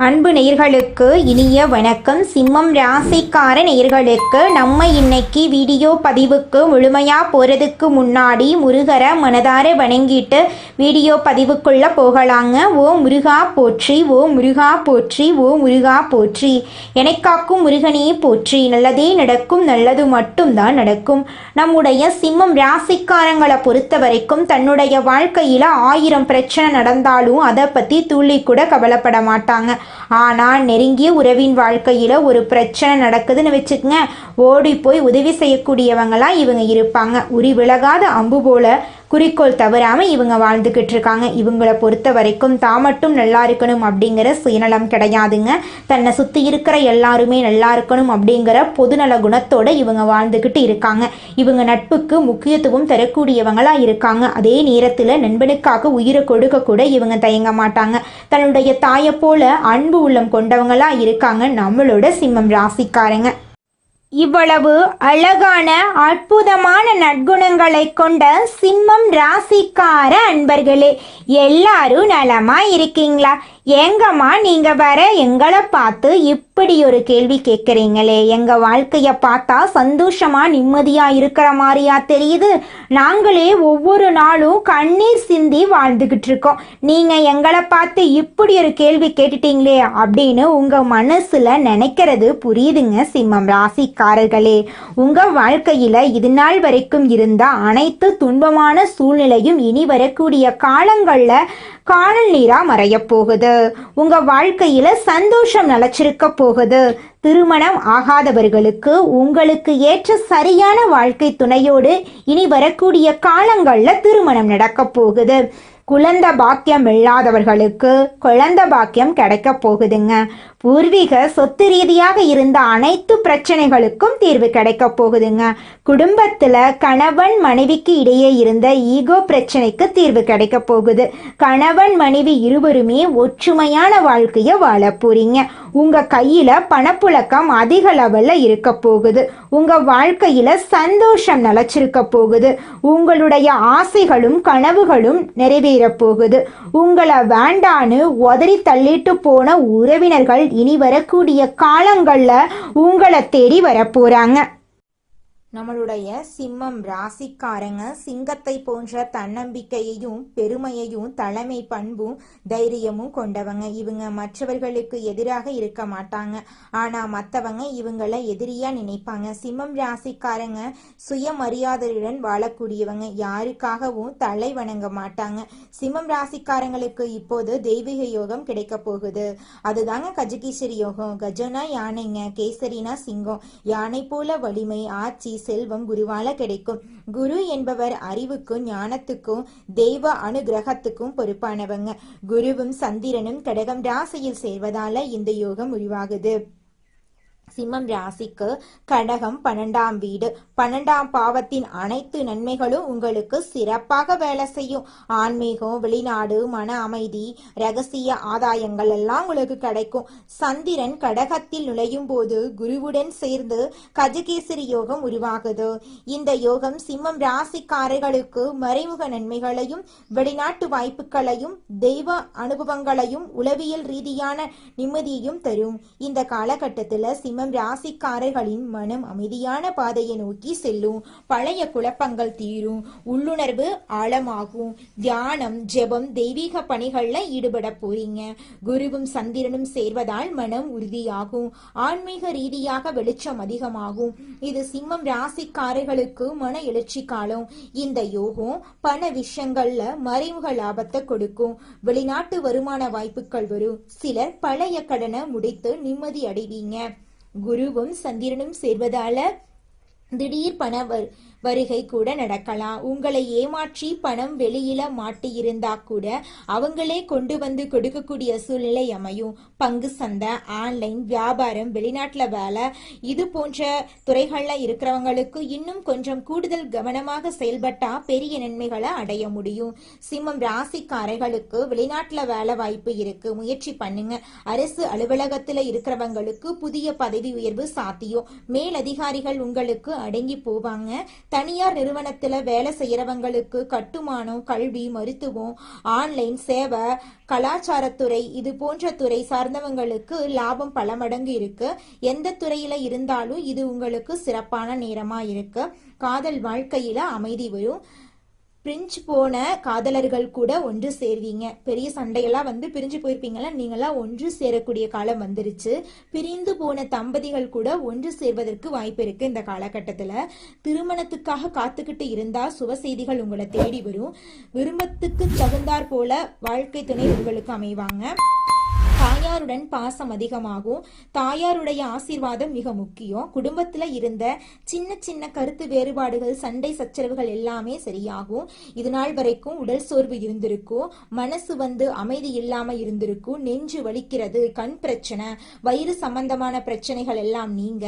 அன்பு நேயர்களுக்கு இனிய வணக்கம். சிம்மம் ராசிக்கார நேயர்களுக்கு நம்ம இன்னைக்கு வீடியோ பதிவுக்கு முழுமையாக போகிறதுக்கு முன்னாடி முருகரை மனதார வணங்கிட்டு வீடியோ பதிவுக்குள்ளே போகலாங்க. ஓ முருகா போற்றி, ஓ முருகா போற்றி, ஓ முருகா போற்றி, எனக்காக்கும் முருகனே போற்றி. நல்லதே நடக்கும், நல்லது மட்டும்தான் நடக்கும். நம்முடைய சிம்மம் ராசிக்காரங்களை பொறுத்த வரைக்கும் தன்னுடைய வாழ்க்கையில் 1000 பிரச்சனை நடந்தாலும் அதை பற்றி துள்ளி கூட கவலைப்பட மாட்டாங்க. ஆனால் நெருங்கிய உறவின் வாழ்க்கையில் ஒரு பிரச்சனை நடக்குதுன்னு வச்சுக்கங்க, ஓடி போய் உதவி செய்யக்கூடியவங்களாம் இவங்க இருப்பாங்க. உரி விலகாத அம்பு போல குறிக்கோள் தவறாமல் இவங்க வாழ்ந்துக்கிட்டு இருக்காங்க. இவங்களை பொறுத்த வரைக்கும் தான் மட்டும் நல்லா இருக்கணும் அப்படிங்கிற சுயநலம் கிடையாதுங்க. தன்னை சுற்றி இருக்கிற எல்லாருமே நல்லா இருக்கணும் அப்படிங்கிற பொதுநல குணத்தோடு இவங்க வாழ்ந்துக்கிட்டு இருக்காங்க. இவங்க நட்புக்கு முக்கியத்துவம் தரக்கூடியவங்களாக இருக்காங்க. அதே நேரத்தில் நண்பனுக்காக உயிரை கொடுக்க கூட இவங்க தயங்க மாட்டாங்க. தன்னுடைய தாயை போல அன்பு உள்ளம் கொண்டவங்களாக இருக்காங்க நம்மளோட சிம்மம் ராசிக்காரங்க. இவ்வளவு அழகான அற்புதமான நற்குணங்களை கொண்ட சிம்மம் ராசிக்கார அன்பர்களே, எல்லாரும் நலமா இருக்கீங்களா? எங்கம்மா நீங்க வர எங்களை பார்த்து இப்படி ஒரு கேள்வி கேட்குறீங்களே? எங்க வாழ்க்கைய பார்த்தா சந்தோஷமா நிம்மதியா இருக்கிற மாதிரியா தெரியுது. நாங்களே ஒவ்வொரு நாளும் கண்ணீர் சிந்தி வாழ்ந்துகிட்டு இருக்கோம். நீங்க எங்களை பார்த்து இப்படி ஒரு கேள்வி கேட்டுட்டீங்களே அப்படின்னு உங்க மனசுல நினைக்கிறது புரியுதுங்க சிம்மம் ராசிக்காரர்களே. உங்க வாழ்க்கையில இது நாள் வரைக்கும் இருந்த அனைத்து துன்பமான சூழ்நிலையும் இனி வரக்கூடிய காலங்கள்ல காணல் நீரா மறைய போகுது. உங்க வாழ்க்கையில சந்தோஷம் நிலைச்சிருக்க போகுது. திருமணம் ஆகாதவர்களுக்கு உங்களுக்கு ஏற்ற சரியான வாழ்க்கை துணையோடு இனி வரக்கூடிய காலங்கள்ல திருமணம் நடக்க போகுது. குழந்தை பாக்கியம் இல்லாதவர்களுக்கு குழந்தை பாக்கியம் கிடைக்க போகுதுங்க. பூர்வீக சொத்து ரீதியாக இருந்த அனைத்து பிரச்சனைகளுக்கும் தீர்வு கிடைக்க போகுதுங்க. குடும்பத்தில் கணவன் மனைவிக்கு இடையே இருந்த ஈகோ பிரச்சனைக்கு தீர்வு கிடைக்க போகுது. கணவன் மனைவி இருவருமே ஒற்றுமையான வாழ்க்கையை வாழ போறீங்க. உங்க கையில பணப்புழக்கம் அதிக லெவல்ல இருக்க போகுது. உங்க வாழ்க்கையில சந்தோஷம் நிலைச்சிருக்க போகுது. உங்களுடைய ஆசைகளும் கனவுகளும் நிறைவேற போகுது. உங்களை வேண்டான்னு உதறி தள்ளிட்டு போன உறவினர்கள் இனி வரக்கூடிய காலங்கள்ல உங்களை தேடி வரப்போறாங்க. நம்மளுடைய சிம்மம் ராசிக்காரங்க சிங்கத்தை போன்ற தன்னம்பிக்கையையும் பெருமையையும் தலைமை பண்பும் தைரியமும் கொண்டவங்க. இவங்க மற்றவர்களுக்கு எதிராக இருக்க மாட்டாங்க, ஆனா மற்றவங்க இவங்களை எதிரியா நினைப்பாங்க. சிம்மம் ராசிக்காரங்க சுயமரியாதையுடன் வாழக்கூடியவங்க. யாருக்காகவும் தலை வணங்க மாட்டாங்க. சிம்மம் ராசிக்காரங்களுக்கு இப்போது தெய்வீக யோகம் கிடைக்க போகுது. அதுதாங்க கஜகேசரி யோகம். கஜனா யானைங்க, கேசரினா சிங்கம். யானை போல வலிமை, ஆட்சி, செல்வம் குருவால கிடைக்கும். குரு என்பவர் அறிவுக்கும் ஞானத்துக்கும் தெய்வ அனுகிரகத்துக்கும் பொறுப்பானவங்க. குருவும் சந்திரனும் கடகம் ராசியில் சேர்வதால இந்த யோகம் உருவாகுது. சிம்மம் ராசிக்கு கடகம் 12ஆம் வீடு. 12ஆம் பாவத்தின் அனைத்து நன்மைகளும் உங்களுக்கு சிறப்பாக வேலை செய்யும். ஆன்மீகம், வெளிநாடு, மன அமைதி, ரகசிய ஆதாயங்கள் எல்லாம் உங்களுக்கு கிடைக்கும். சந்திரன் கடகத்தில் நுழையும் போது குருவுடன் சேர்ந்து கஜகேசரி யோகம் உருவாகுது. இந்த யோகம் சிம்மம் ராசிக்காரர்களுக்கு மறைமுக நன்மைகளையும் வெளிநாட்டு வாய்ப்புகளையும் தெய்வ அனுபவங்களையும் உளவியல் ரீதியான நிம்மதியையும் தரும். இந்த காலகட்டத்தில் சிம்மம் ராசிக்காரர்களின் மனம் அமைதியான பாதையை நோக்கி செல்லும். பழைய குழப்பங்கள் தீரும். உள்ளுணர்வு ஆழமாகும். தியானம், ஜெபம், தெய்வீக பணிகள்ல ஈடுபட போறீங்க. குருவும் சந்திரனும் சேர்வதால் மனம் உறுதியாகும். ஆன்மீக ரீதியாக வெளிச்சம் அதிகமாகும். இது சிம்மம் ராசிக்காரர்களுக்கு மன எழுச்சி காலம். இந்த யோகம் பண விஷயங்கள்ல மறைமுக லாபத்தை கொடுக்கும். வெளிநாட்டு வருமான வாய்ப்புகள் வரும். சிலர் பழைய கடனை முடித்து நிம்மதி அடைவீங்க. குருவும் சந்திரனும் சேர்வதால திடீர் பண வருகை கூட நடக்கலாம். உங்களை ஏமாற்றி பணம் வெளியில மாட்டியிருந்தா கூட அவங்களே கொண்டு வந்து கொடுக்கக்கூடிய சூழ்நிலை அமையும். பங்கு சந்தை, ஆன்லைன் வியாபாரம், வெளிநாட்டுல வேலை, இது போன்ற துறைகள்ல இருக்கிறவங்களுக்கு இன்னும் கொஞ்சம் கூடுதல் கவனமாக செயல்பட்டா பெரிய நன்மைகளை அடைய முடியும். சிம்மம் ராசிக்காரர்களுக்கு வெளிநாட்டுல வேலை வாய்ப்பு இருக்கு, முயற்சி பண்ணுங்க. அரசு அலுவலகத்துல இருக்கிறவங்களுக்கு புதிய பதவி உயர்வு சாத்தியம். மேலதிகாரிகள் உங்களுக்கு அடங்கி போவாங்க. தனியார் நிறுவனத்துல வேலை செய்யறவங்களுக்கு கட்டுமானம், கல்வி, மருத்துவம், ஆன்லைன் சேவை, கலாச்சாரத்துறை இது போன்ற துறை சார்ந்தவங்களுக்கு லாபம் பல மடங்கு இருக்கு. எந்த துறையில இருந்தாலும் இது உங்களுக்கு சிறப்பான நேரமா இருக்கு. காதல் வாழ்க்கையில அமைதி வரும். பிரிஞ்சு போன காதலர்கள் கூட ஒன்று சேர்வீங்க. பெரிய சண்டையெல்லாம் பிரிஞ்சு போயிருப்பீங்களா, நீங்களாம் ஒன்று சேரக்கூடிய காலம் வந்துருச்சு. பிரிந்து போன தம்பதிகள் கூட ஒன்று சேர்வதற்கு வாய்ப்பு இருக்கு. இந்த காலகட்டத்துல திருமணத்துக்காக காத்துக்கிட்டு இருந்தா சுப செய்திகள் உங்களை தேடி வரும். விரும்பத்துக்கு தகுந்தாற் போல வாழ்க்கை துணை உங்களுக்கு அமைவாங்க. தாயாருடன் பாசம் அதிகமாகும். தாயாருடைய ஆசீர்வாதம் மிக முக்கியம். குடும்பத்துல இருந்த சின்ன சின்ன கருத்து வேறுபாடுகள், சண்டை சச்சரவுகள் எல்லாமே சரியாகும். இது நாள் வரைக்கும் உடல் சோர்வு இருந்திருக்கும். மனசு அமைதி இல்லாம இருந்திருக்கும். நெஞ்சு வலிக்கிறது, கண் பிரச்சனை, வயிறு சம்பந்தமான பிரச்சனைகள் எல்லாம் நீங்க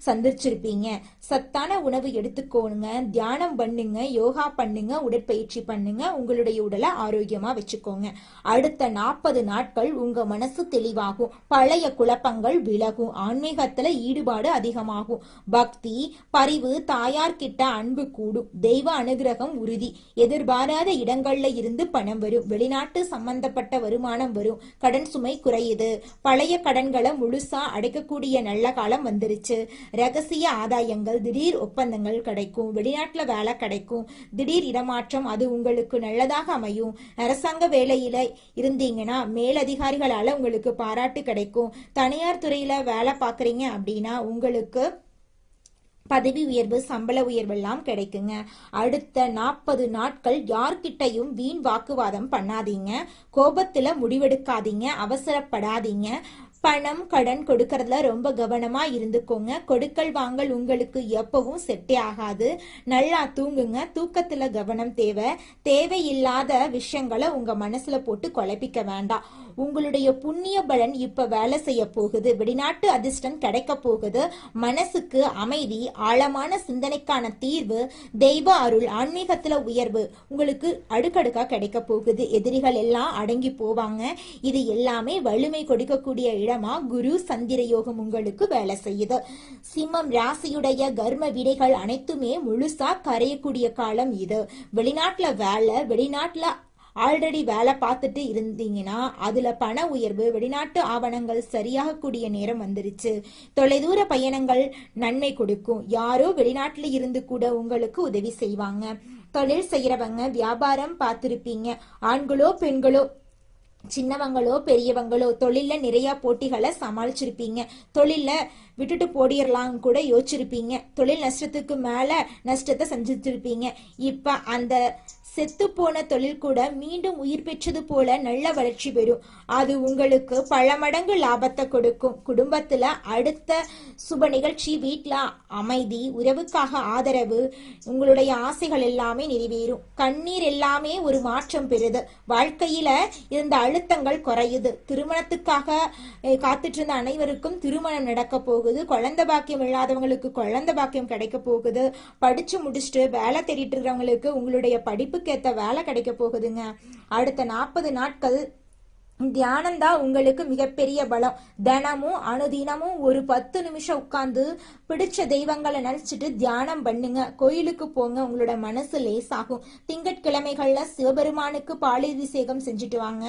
சந்திச்சிருப்பீங்க. சத்தான உணவு எடுத்துக்கோங்க, தியானம் பண்ணுங்க, யோகா பண்ணுங்க, உடற்பயிற்சி பண்ணுங்க. உங்களுடைய உடலை ஆரோக்கியமா வச்சுக்கோங்க. அடுத்த 40 நாட்கள் உங்க மனசு தெளிவாகும். பழைய குழப்பங்கள் விலகும். ஆன்மீகத்துல ஈடுபாடு அதிகமாகும். பக்தி, பரிவு, தாயார்கிட்ட அன்பு கூடும். தெய்வ அனுகிரகம் உறுதி. எதிர்பாராத இடங்கள்ல இருந்து பணம் வரும். வெளிநாட்டு சம்பந்தப்பட்ட வருமானம் வரும். கடன் சுமை குறையுது. பழைய கடன்களை முழுசா அடைக்கக்கூடிய நல்ல காலம் வந்துருச்சு. ரகசிய ஆதாயங்கள், திடீர் ஒப்பந்தங்கள் கிடைக்கும். வெளிநாட்டுல வேலை கிடைக்கும். திடீர் இடமாற்றம், அது உங்களுக்கு நல்லதாக அமையும். அரசாங்க வேலையில இருந்தீங்கன்னா மேலதிகாரிகளால உங்களுக்கு பாராட்டு கிடைக்கும். தனியார் துறையில வேலை பார்க்கறீங்க அப்படின்னா உங்களுக்கு பதவி உயர்வு, சம்பள உயர்வு எல்லாம் கிடைக்குங்க. அடுத்த 40 நாட்கள் யார்கிட்டையும் வீண் வாக்குவாதம் பண்ணாதீங்க. கோபத்துல முடிவெடுக்காதீங்க. அவசரப்படாதீங்க. பணம், கடன் கொடுக்கறதுல ரொம்ப கவனமா இருந்துக்கோங்க. கொடுக்கல் வாங்கல் உங்களுக்கு எப்பவும் செட்டே ஆகாது. நல்லா தூங்குங்க. தூக்கத்துல கவனம் தேவை. தேவையில்லாத விஷயங்களை உங்க மனசுல போட்டு குழப்பிக்க வேண்டாம். உங்களுடைய புண்ணிய பலன் இப்ப வேலை செய்ய போகுது. வெளிநாட்டு அதிர்ஷ்டம் கிடைக்க போகுது. மனசுக்கு அமைதி, ஆழமான சிந்தனைக்கான தீர்வு, தெய்வ அருள், ஆன்மீகத்துல உயர்வு உங்களுக்கு அடுக்கடுக்கா கிடைக்க போகுது. எதிரிகள் எல்லாம் அடங்கி போவாங்க. இது எல்லாமே வலிமை கொடுக்கக்கூடிய இடமா குரு சந்திர யோகம் உங்களுக்கு வேலை செய்யுது. சிம்மம் ராசியுடைய கர்ம வினைகள் அனைத்துமே முழுசா கரையக்கூடிய காலம் இது. வெளிநாட்டுல வேலை, வெளிநாட்டுல ஆல்ரெடி வேலை பார்த்துட்டு இருந்தீங்கன்னா அதுல பண உயர்வு, வெளிநாட்டு ஆவணங்கள் சரியாக கூடிய நேரம் வந்துருச்சு. தொலைதூர பயணங்கள் நன்மை கொடுக்கும். யாரோ வெளிநாட்டுல இருந்து கூட உங்களுக்கு உதவி செய்வாங்க. தொழில் செய்யறவங்க, வியாபாரம் பார்த்திருப்பீங்க. ஆண்களோ பெண்களோ, சின்னவங்களோ பெரியவங்களோ தொழில நிறைய போட்டிகளை சமாளிச்சிருப்பீங்க. தொழில விட்டுட்டு போடிடலாம் கூட யோசிச்சிருப்பீங்க. தொழில் நஷ்டத்துக்கு மேல நஷ்டத்தை செஞ்சிருப்பீங்க. இப்ப அந்த செத்து போன தொழில் கூட மீண்டும் உயிர் பெற்றது போல நல்ல வளர்ச்சி பெறும். அது உங்களுக்கு பல மடங்கு லாபத்தை கொடுக்கும். குடும்பத்துல அடுத்த சுப நிகழ்ச்சி, வீட்டுல அமைதி, உறவுக்காக ஆதரவு, உங்களுடைய ஆசைகள் எல்லாமே நிறைவேறும். கண்ணீர் எல்லாமே ஒரு மாற்றம் பெறுது. வாழ்க்கையில இருந்த அழுத்தங்கள் குறையுது. திருமணத்துக்காக காத்துட்டு இருந்த அனைவருக்கும் திருமணம் நடக்க போகுது. குழந்தை பாக்கியம் இல்லாதவங்களுக்கு குழந்தை பாக்கியம் கிடைக்க போகுது. படிச்சு முடிச்சுட்டு வேலை தேடிட்டு இருக்கிறவங்களுக்கு உங்களுடைய படிப்புக்கு ஏத்த வேலை கிடைக்க போகுதுங்க. அடுத்த 40 நாட்கள் தியானம் தான் உங்களுக்கு மிகப்பெரிய பலம். தினமும் அனுதினமும் ஒரு 10 நிமிஷம் உட்கார்ந்து பிடிச்ச தெய்வங்களை நினைச்சிட்டு தியானம் பண்ணுங்க. கோயிலுக்கு போங்க. உங்களோட மனசு லேசாகும். திங்கட்கிழமைகள்ல சிவபெருமானுக்கு பாலாபிஷேகம் செஞ்சுட்டு வாங்க.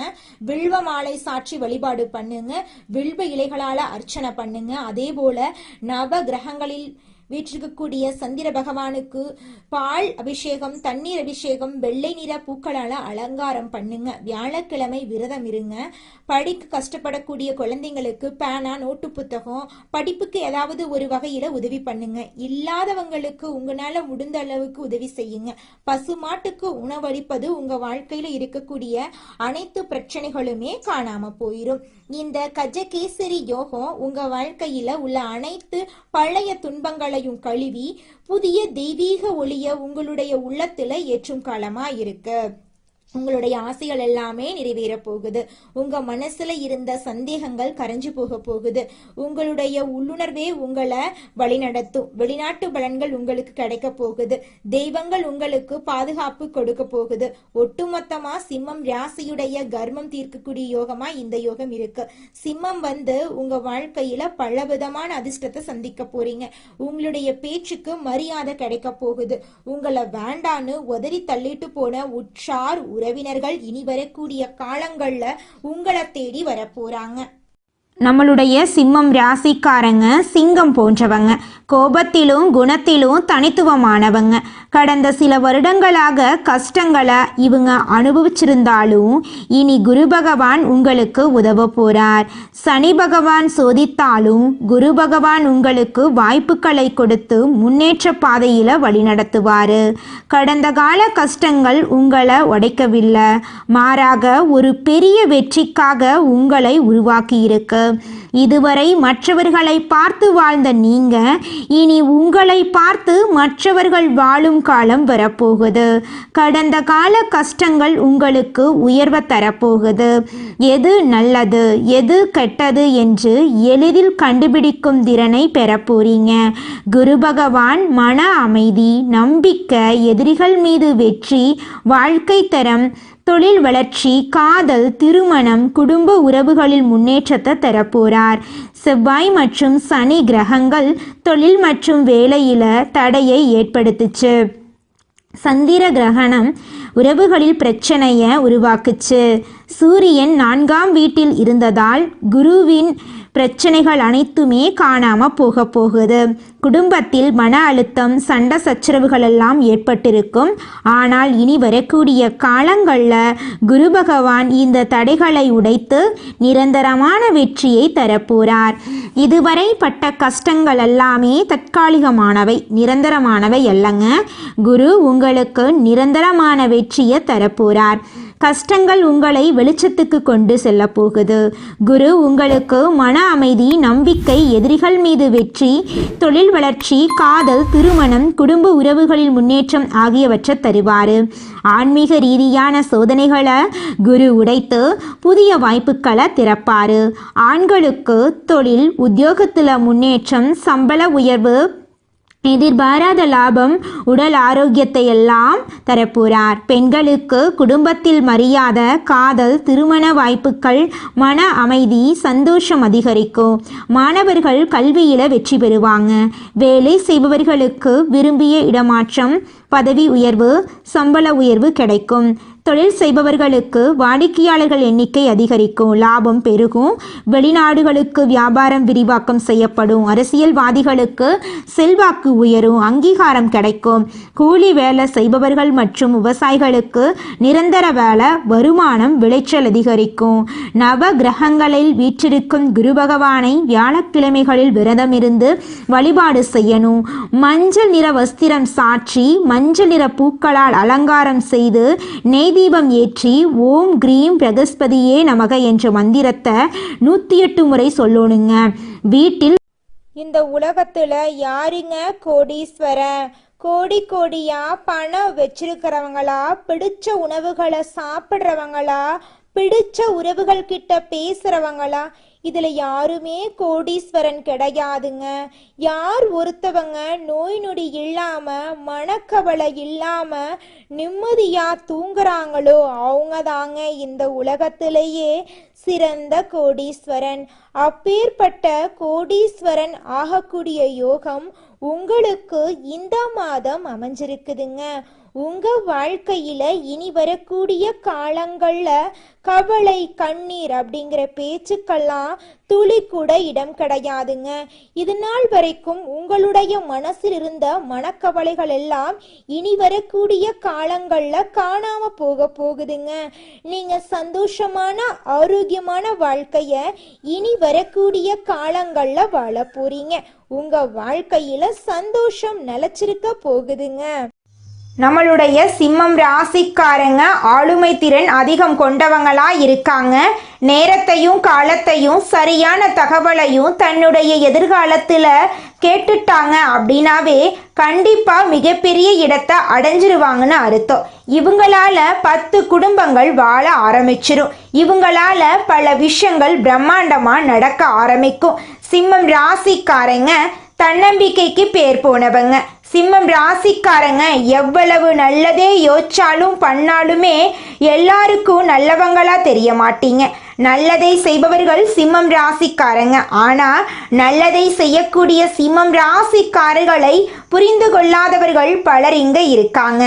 வில்வ மாலை சாட்சி வழிபாடு பண்ணுங்க. வில்வ இலைகளால அர்ச்சனை பண்ணுங்க. அதே போல நவ கிரகங்களில் வீற்றிருக்கக்கூடிய சந்திர பகவானுக்கு பால் அபிஷேகம், தண்ணீர் அபிஷேகம், வெள்ளை நிற பூக்களால அலங்காரம் பண்ணுங்க. வியாழக்கிழமை விரதம் இருங்க. படிக்க கஷ்டப்படக்கூடிய குழந்தைங்களுக்கு பேனா, நோட்டு புத்தகம், படிப்புக்கு ஏதாவது ஒரு வகையில உதவி பண்ணுங்க. இல்லாதவங்களுக்கு உங்களால முடிந்த அளவுக்கு உதவி செய்யுங்க. பசுமாட்டுக்கு உணவளிப்பது உங்க வாழ்க்கையில இருக்கக்கூடிய அனைத்து பிரச்சனைகளுமே காணாம போயிரும். இந்த கஜகேசரி யோகம் உங்க வாழ்க்கையில உள்ள அனைத்து பழைய துன்பங்களையும் கழுவி புதிய தெய்வீக ஒளிய உங்களுடைய உள்ளத்துல ஏற்றும் காலமா இருக்கு. உங்களுடைய ஆசைகள் எல்லாமே நிறைவேற போகுது. உங்க மனசுல இருந்த சந்தேகங்கள் கரைஞ்சு போக போகுது. உங்களுடைய உள்ளுணர்வே உங்களை வழிநடத்தும். வெளிநாட்டு பலன்கள் உங்களுக்கு கிடைக்க போகுது. தெய்வங்கள் உங்களுக்கு பாதுகாப்பு கொடுக்க போகுது. ஒட்டுமொத்தமா சிம்மம் ராசியுடைய கர்மம் தீர்க்கக்கூடிய யோகமா இந்த யோகம் இருக்கு. சிம்மம் உங்க வாழ்க்கையில பல விதமான அதிர்ஷ்டத்தை சந்திக்க போறீங்க. உங்களுடைய பேச்சுக்கு மரியாதை கிடைக்க போகுது. உங்களை வேண்டான்னு உதறி தள்ளிட்டு போன உற்றார் உறவினர்கள் இனி வரக்கூடிய காலங்கள்ல உங்களை தேடி வரப்போறாங்க. நம்மளுடைய சிம்மம் ராசிக்காரங்க சிங்கம் போன்றவங்க. கோபத்திலும் குணத்திலும் தனித்துவமானவங்க. கடந்த சில வருடங்களாக கஷ்டங்களை இவங்க அனுபவிச்சிருந்தாலும் இனி குரு பகவான் உங்களுக்கு உதவ போறார். சனி பகவான் சோதித்தாலும் குரு பகவான் உங்களுக்கு வாய்ப்புகளை கொடுத்து முன்னேற்ற பாதையில வழிநடத்துவாரு. கடந்த கால கஷ்டங்கள் உங்களை உடைக்கவில்லை, மாறாக ஒரு பெரிய வெற்றிக்காக உங்களை உருவாக்கியிருக்கு. இதுவரை மற்றவர்களை பார்த்து வாழ்ந்த நீங்க இனி உங்களை பார்த்து மற்றவர்கள் வாழும் காலம் வரப்போகுது. கடந்த கால கஷ்டங்கள் உங்களுக்கு உயர்வை தரப்போகுது. எது நல்லது எது கெட்டது என்று எளிதில் கண்டுபிடிக்கும் திறனை பெறப்போறீங்க. குரு பகவான் மன அமைதி, நம்பிக்கை, எதிரிகள் மீது வெற்றி, வாழ்க்கை தரம், தொழில் வளர்ச்சி, காதல், திருமணம், குடும்ப உறவுகளில் முன்னேற்றத்தை தரப்போறார். செவ்வாய் மற்றும் சனி கிரகங்கள் தொழில் மற்றும் வேலையில தடையை ஏற்படுத்துச்சு. சந்திர கிரகணம் உறவுகளில் பிரச்சனையை உருவாக்குச்சு. சூரியன் 4ஆம் வீட்டில் இருந்ததால் குருவின் பிரச்சனைகள் அனைத்துமே காணாம போகுது. குடும்பத்தில் மன அழுத்தம், சண்டை சச்சரவுகள் எல்லாம் ஏற்பட்டிருக்கும். ஆனால் இனி வரக்கூடிய காலங்களில் குரு பகவான் இந்த தடைகளை உடைத்து நிரந்தரமான வெற்றியை தரப்போறார். இதுவரை பட்ட கஷ்டங்கள் எல்லாமே தற்காலிகமானவை, நிரந்தரமானவை அல்லங்க. குரு உங்களுக்கு நிரந்தரமான வெற்றியை தரப்போறார். கஷ்டங்கள் உங்களை வெளிச்சத்துக்கு கொண்டு செல்ல போகுது. குரு உங்களுக்கு மன அமைதி, நம்பிக்கை, எதிரிகள் மீது வெற்றி, தொழில் வளர்ச்சி, காதல், திருமணம், குடும்ப உறவுகளில் முன்னேற்றம் ஆகியவற்றை தருவார். ஆன்மீக ரீதியான சோதனைகளை குரு உடைத்து புதிய வாய்ப்புகளை திறப்பார். ஆண்களுக்கு தொழில், உத்தியோகத்தில் முன்னேற்றம், சம்பள உயர்வு, எதிர்பாராத லாபம், உடல் ஆரோக்கியத்தை எல்லாம் தரப்போறார். பெண்களுக்கு குடும்பத்தில் மரியாதை, காதல், திருமண வாய்ப்புகள், மன அமைதி, சந்தோஷம் அதிகரிக்கும். மாணவர்கள் கல்வியில வெற்றி பெறுவாங்க. வேலை செய்பவர்களுக்கு விரும்பிய இடமாற்றம், பதவி உயர்வு, சம்பள உயர்வு கிடைக்கும். தொழில் செய்பவர்களுக்கு வாடிக்கையாளர்கள் எண்ணிக்கை அதிகரிக்கும், லாபம் பெருகும். வெளிநாடுகளுக்கு வியாபாரம் விரிவாக்கம் செய்யப்படும். அரசியல்வாதிகளுக்கு செல்வாக்கு உயரும், அங்கீகாரம் கிடைக்கும். கூலி வேலை செய்பவர்கள் மற்றும் விவசாயிகளுக்கு நிரந்தர வேலை, வருமானம், விளைச்சல் அதிகரிக்கும். நவ கிரகங்களில் வீற்றிருக்கும் குரு பகவானை வியாழக்கிழமைகளில் விரதம் இருந்து வழிபாடு செய்யணும். மஞ்சள் நிற வஸ்திரம் சாற்றி மஞ்சள் நிற பூக்களால் அலங்காரம் செய்து நெய் தீபம் ஏற்றி ஓம் கிரீம் பிரகஸ்பதியே நமக என்ற மந்திரத்தை 108 முறை சொல்லணுங்க. வீட்டில் இந்த உலகத்துல யாருங்க கோடீஸ்வரன்? கோடி கோடியா பணம் வச்சிருக்கிறவங்களா, பிடிச்ச உணவுகளை சாப்பிட்றவங்களா, பிடிச்ச உறவுகள் கிட்ட பேசுறவங்களா? இதுல யாருமே கோடீஸ்வரன் கிடையாதுங்க. யார் ஒருத்தவங்க நோய் நொடி இல்லாம, மனக்கவலை இல்லாம நிம்மதியா தூங்குறாங்களோ அவங்க தாங்க இந்த உலகத்திலேயே சிறந்த கோடீஸ்வரன். அப்பேற்பட்ட கோடீஸ்வரன் ஆகக்கூடிய யோகம் உங்களுக்கு இந்த மாதம் அமைஞ்சிருக்குதுங்க. உங்க வாழ்க்கையில இனி வரக்கூடிய காலங்கள்ல கவலை, கண்ணீர் அப்படிங்கிற பேச்சுக்கெல்லாம் துளி கூட இடம் கிடையாதுங்க. இது நாள் வரைக்கும் உங்களுடைய மனசில் இருந்த மனக்கவலைகள் எல்லாம் இனி வரக்கூடிய காலங்கள்ல காணாம போகுதுங்க. நீங்க சந்தோஷமான, ஆரோக்கியமான வாழ்க்கைய இனி வரக்கூடிய காலங்கள்ல வாழ போறீங்க. உங்க வாழ்க்கையில சந்தோஷம் நிலைச்சிருக்க போகுதுங்க. நம்மளுடைய சிம்மம் ராசிக்காரங்க ஆளுமை திறன் அதிகம் கொண்டவங்களா இருக்காங்க. நேரத்தையும் காலத்தையும் சரியான தகவலையும் தன்னுடைய எதிர்காலத்தில் கேட்டுட்டாங்க அப்படின்னாவே கண்டிப்பாக மிகப்பெரிய இடத்தை அடைஞ்சிருவாங்கன்னு அர்த்தம். இவங்களால 10 குடும்பங்கள் வாழ ஆரம்பிச்சிரும். இவங்களால பல விஷயங்கள் பிரம்மாண்டமாக நடக்க ஆரம்பிக்கும். சிம்மம் ராசிக்காரங்க தன்னம்பிக்கைக்கு பேர் போனவங்க. சிம்மம் ராசிக்காரங்க எவ்வளவு நல்லதே யோசிச்சாலும் பண்ணாலுமே எல்லாருக்கும் நல்லவங்களா தெரிய மாட்டீங்க. நல்லதை செய்பவர்கள் சிம்மம் ராசிக்காரங்க. ஆனால் நல்லதை செய்யக்கூடிய சிம்மம் ராசிக்காரர்களை புரிந்து கொள்ளாதவர்கள் பலர் இங்கே இருக்காங்க.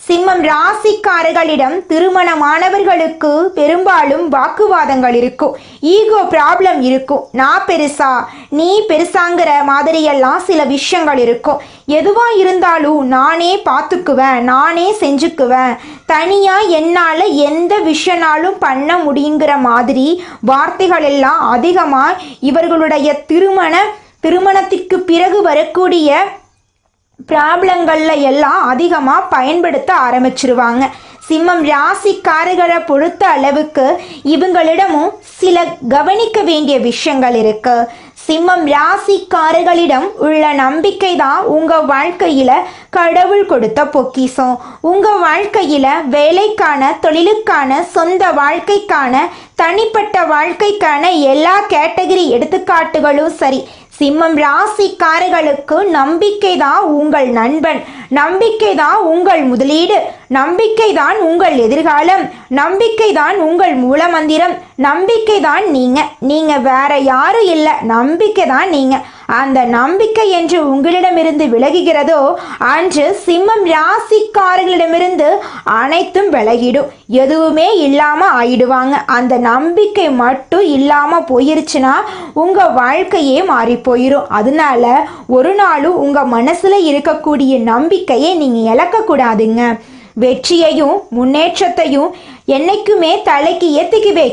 சிம்மம் ராசிக்காரர்களிடம் திருமணமானவர்களுக்கு பெரும்பாலும் வாக்குவாதங்கள் இருக்கும். ஈகோ ப்ராப்ளம் இருக்கும். நான் பெருசா நீ பெருசாங்கிற மாதிரியெல்லாம் சில விஷயங்கள் இருக்கும். எதுவாக இருந்தாலும் நானே பார்த்துக்குவேன், நானே செஞ்சுக்குவேன், தனியாக என்னால் எந்த விஷயனாலும் பண்ண முடியுங்கிற மாதிரி வார்த்தைகள் எல்லாம் அதிகமாக இவர்களுடைய திருமணத்திற்கு பிறகு வரக்கூடிய ப்ராப்ளங்களில் எல்லாம் அதிகமாக பயன்படுத்த ஆரம்பிச்சிருவாங்க. சிம்மம் ராசிக்காரர்களை பொறுத்த அளவுக்கு இவங்களிடமும் சில கவனிக்க வேண்டிய விஷயங்கள் இருக்கு. சிம்மம் ராசிக்காரர்களிடம் உள்ள நம்பிக்கை தான் உங்கள் வாழ்க்கையில் கடவுள் கொடுத்த பொக்கிஷம். உங்கள் வாழ்க்கையில் வேலைக்கான, தொழிலுக்கான, சொந்த வாழ்க்கைக்கான, தனிப்பட்ட வாழ்க்கைக்கான எல்லா கேட்டகரி எடுத்துக்காட்டுகளும் சரி, சிம்மம் ராசிக்காரர்களுக்கு நம்பிக்கை தான் உங்கள் நண்பன், நம்பிக்கை தான் உங்கள் முதலீடு, நம்பிக்கை தான் உங்கள் எதிர்காலம், நம்பிக்கை தான் உங்கள் மூலமந்திரம், நம்பிக்கை தான் நீங்கள் வேற யாரும் இல்லை, நம்பிக்கை தான் நீங்கள். அந்த நம்பிக்கை என்று உங்களிடமிருந்து விலகுகிறதோ அன்று சிம்மம் ராசிக்காரர்களிடமிருந்து அனைத்தும் விலகிடும். எதுவுமே இல்லாமல் ஆயிடுவாங்க. அந்த நம்பிக்கை மட்டும் இல்லாமல் போயிருச்சுன்னா உங்கள் வாழ்க்கையே மாறி போயிடும். அதனால ஒரு நாளும் உங்கள் மனசில் இருக்கக்கூடிய நம்பிக்கையை நீங்கள் இழக்கக்கூடாதுங்க. வெற்றியையும் முன்னேற்றத்தையும் என்னைக்குமே தலைக்கு ஏற்றிக்கவே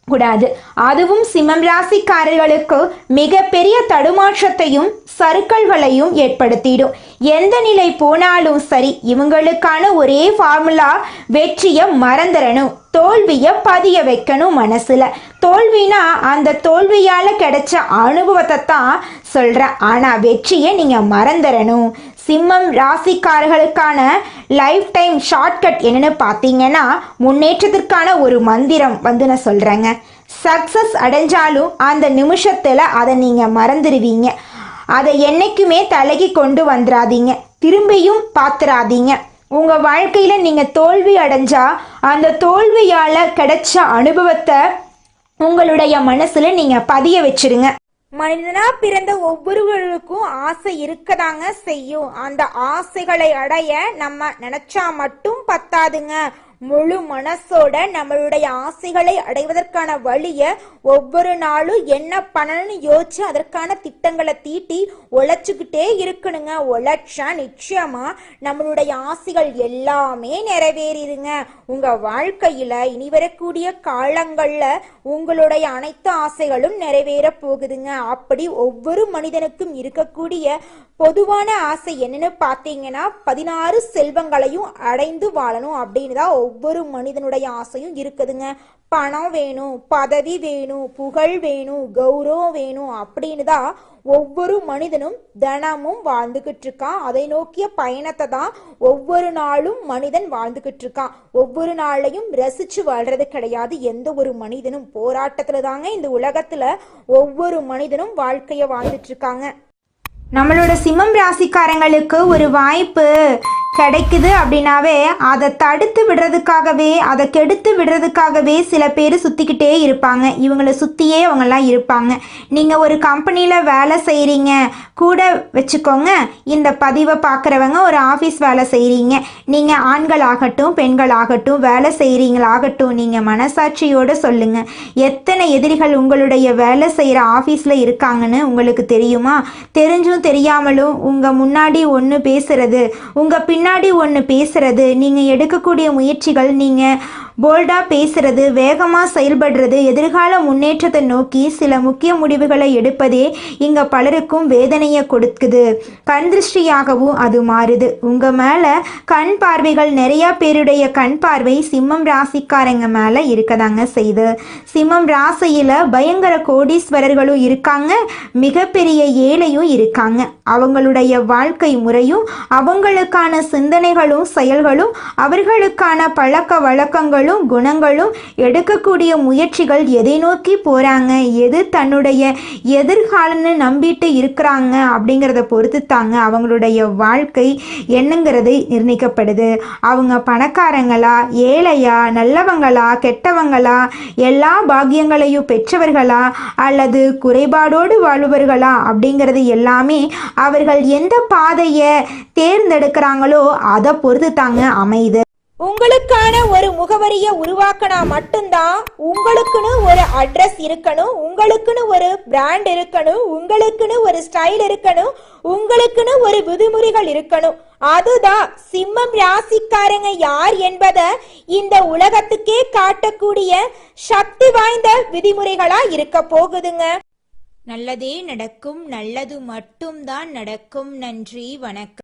கூடாது. அதுவும் சிம்மம் ராசிக்காரர்களுக்கு மிகப்பெரிய தடுமாற்றத்தையும் சறுக்கல்களையும் ஏற்படுத்திடும். எந்த நிலை போனாலும் சரி, இவங்களுக்கான ஒரே ஃபார்முலா வெற்றியை மறந்துடணும், தோல்வியை பதிய வைக்கணும் மனசுல. தோல்வினா அந்த தோல்வியால் கிடைச்ச அனுபவத்தை தான் சொல்கிறேன். ஆனால் வெற்றியை நீங்கள் மறந்துடணும். சிம்மம் ராசிக்காரர்களுக்கான லைஃப் டைம் ஷார்ட்கட் என்னென்னு பார்த்தீங்கன்னா, முன்னேற்றத்திற்கான ஒரு மந்திரம் நான் சொல்கிறேங்க. சக்ஸஸ் அடைஞ்சாலும் அந்த நிமிஷத்தில் அதை நீங்கள் மறந்துடுவீங்க. அதை என்றைக்குமே தலைக்கு கொண்டு வந்துடாதீங்க, திரும்பியும் பார்த்துடாதீங்க. உங்கள் வாழ்க்கையில் நீங்கள் தோல்வி அடைஞ்சா அந்த தோல்வியால் கிடைச்ச அனுபவத்தை உங்களுடைய மனசில் நீங்கள் பதிய வச்சிருங்க. மனிதனா பிறந்த ஒவ்வொருவருக்கும் ஆசை இருக்கதாங்க செய்யும். அந்த ஆசைகளை அடைய நம்ம நினைச்சா மட்டும் பத்தாதுங்க. முழு மனசோட நம்மளுடைய ஆசைகளை அடைவதற்கான வழியை ஒவ்வொரு நாளும் என்ன பண்ணணும்னு யோசிச்சு அதற்கான திட்டங்களை தீட்டி உழைச்சிக்கிட்டே இருக்கணுங்க. உழைச்சா நிச்சயமா நம்மளுடைய ஆசைகள் எல்லாமே நிறைவேறிடுங்க. உங்க வாழ்க்கையில இனி வரக்கூடிய காலங்கள்ல உங்களுடைய அனைத்து ஆசைகளும் நிறைவேற போகுதுங்க. அப்படி ஒவ்வொரு மனிதனுக்கும் இருக்கக்கூடிய பொதுவான ஆசை என்னன்னு பார்த்தீங்கன்னா 16 செல்வங்களையும் அடைந்து வாழணும் அப்படின்னு தான் ஒவ்வொரு மனிதனுடைய ஆசையும் இருக்குதுங்க. பணம் வேணும், பதவி வேணும், புகழ் வேணும், கௌரவம் வேணும் அப்படின்னு தான் ஒவ்வொரு மனிதனும் தினமும் வாழ்ந்துகிட்டு இருக்கான். அதை நோக்கிய பயணத்தை தான் ஒவ்வொரு நாளும் மனிதன் வாழ்ந்துகிட்டு இருக்கான். ஒவ்வொரு நாளையும் ரசிச்சு வாழ்றது கிடையாது. எந்த ஒரு மனிதனும் போராட்டத்துல தாங்க இந்த உலகத்துல ஒவ்வொரு மனிதனும் வாழ்க்கைய வாழ்ந்துட்டு இருக்காங்க. நம்மளோட சிம்மம் ராசிக்காரங்களுக்கு ஒரு வாய்ப்பு கிடைக்குது அப்படின்னாவே அதை தடுத்து விடுறதுக்காகவே, அதை கெடுத்து விடுறதுக்காகவே சில பேர் சுற்றிக்கிட்டே இருப்பாங்க. இவங்களை சுற்றியே அவங்கெல்லாம் இருப்பாங்க. நீங்கள் ஒரு கம்பெனியில் வேலை செய்கிறீங்க கூட வச்சுக்கோங்க. இந்த பதிவை பார்க்குறவங்க ஒரு ஆஃபீஸ் வேலை செய்கிறீங்க. நீங்கள் ஆண்களாகட்டும் பெண்களாகட்டும் வேலை செய்கிறீங்களாகட்டும், நீங்கள் மனசாட்சியோடு சொல்லுங்கள். எத்தனை எதிரிகள் உங்களுடைய வேலை செய்கிற ஆஃபீஸில் இருக்காங்கன்னு உங்களுக்கு தெரியுமா? தெரிஞ்சும் தெரியாமலும் உங்கள் முன்னாடி ஒன்று பேசுறது, உங்கள் பின்னாடி ஒன்று பேசுறது, நீங்கள் எடுக்கக்கூடிய முயற்சிகள், நீங்கள் போல்டாக பேசுறது, வேகமாக செயல்படுறது, எதிர்கால முன்னேற்றத்தை நோக்கி சில முக்கிய முடிவுகளை எடுப்பதே இங்கே பலருக்கும் வேதனையை கொடுக்குது. கண் திருஷ்டியாகவும் அது மாறுது. உங்கள் மேலே கண் பார்வைகள், நிறையா பேருடைய கண் பார்வை சிம்மம் ராசிக்காரங்க மேலே இருக்கதாங்க செய்யுது. சிம்மம் ராசியில் பயங்கர கோடீஸ்வரர்களும் இருக்காங்க, மிகப்பெரிய ஏழையும் இருக்காங்க. அவங்களுடைய வாழ்க்கை முறையும் அவங்களுக்கான சிந்தனைகளும் செயல்களும் அவர்களுக்கான பழக்க வழக்கங்களும் குணங்களும் எடுக்கக்கூடிய முயற்சிகள் எதை நோக்கி போறாங்க, எது தன்னுடைய எதிர்காலம்னு நம்பிட்டு இருக்கிறாங்க அப்படிங்கிறத பொறுத்து தாங்க அவங்களுடைய வாழ்க்கை என்னங்கிறது நிர்ணயிக்கப்படுது. அவங்க பணக்காரங்களா, ஏழையா, நல்லவங்களா, கெட்டவங்களா, எல்லா பாக்கியங்களையும் பெற்றவர்களா அல்லது குறைபாடோடு வாழ்பவர்களா அப்படிங்கிறது எல்லாமே அவர்கள் எந்த பாதையை தேர்ந்தெடுக்கிறாங்களோ அதை பொறுத்து தாங்க அமையுது. உங்களுக்கான ஒரு முகவரியை உருவாக்கினா மட்டும்தான் உங்களுக்குன்னு ஒரு அட்ரஸ் இருக்கணும், உங்களுக்குன்னு ஒரு பிராண்ட் இருக்கணும், உங்களுக்குன்னு ஒரு ஸ்டைல் இருக்கணும், உங்களுக்குன்னு ஒரு விதிமுறைகள் இருக்கணும். அதுதான் சிம்மம் ராசிக்காரங்க யார் என்பதை இந்த உலகத்துக்கே காட்டக்கூடிய சக்தி வாய்ந்த விதிமுறைகளா இருக்க போகுதுங்க. நல்லதே நடக்கும், நல்லது மட்டும்தான் நடக்கும். நன்றி, வணக்கம்.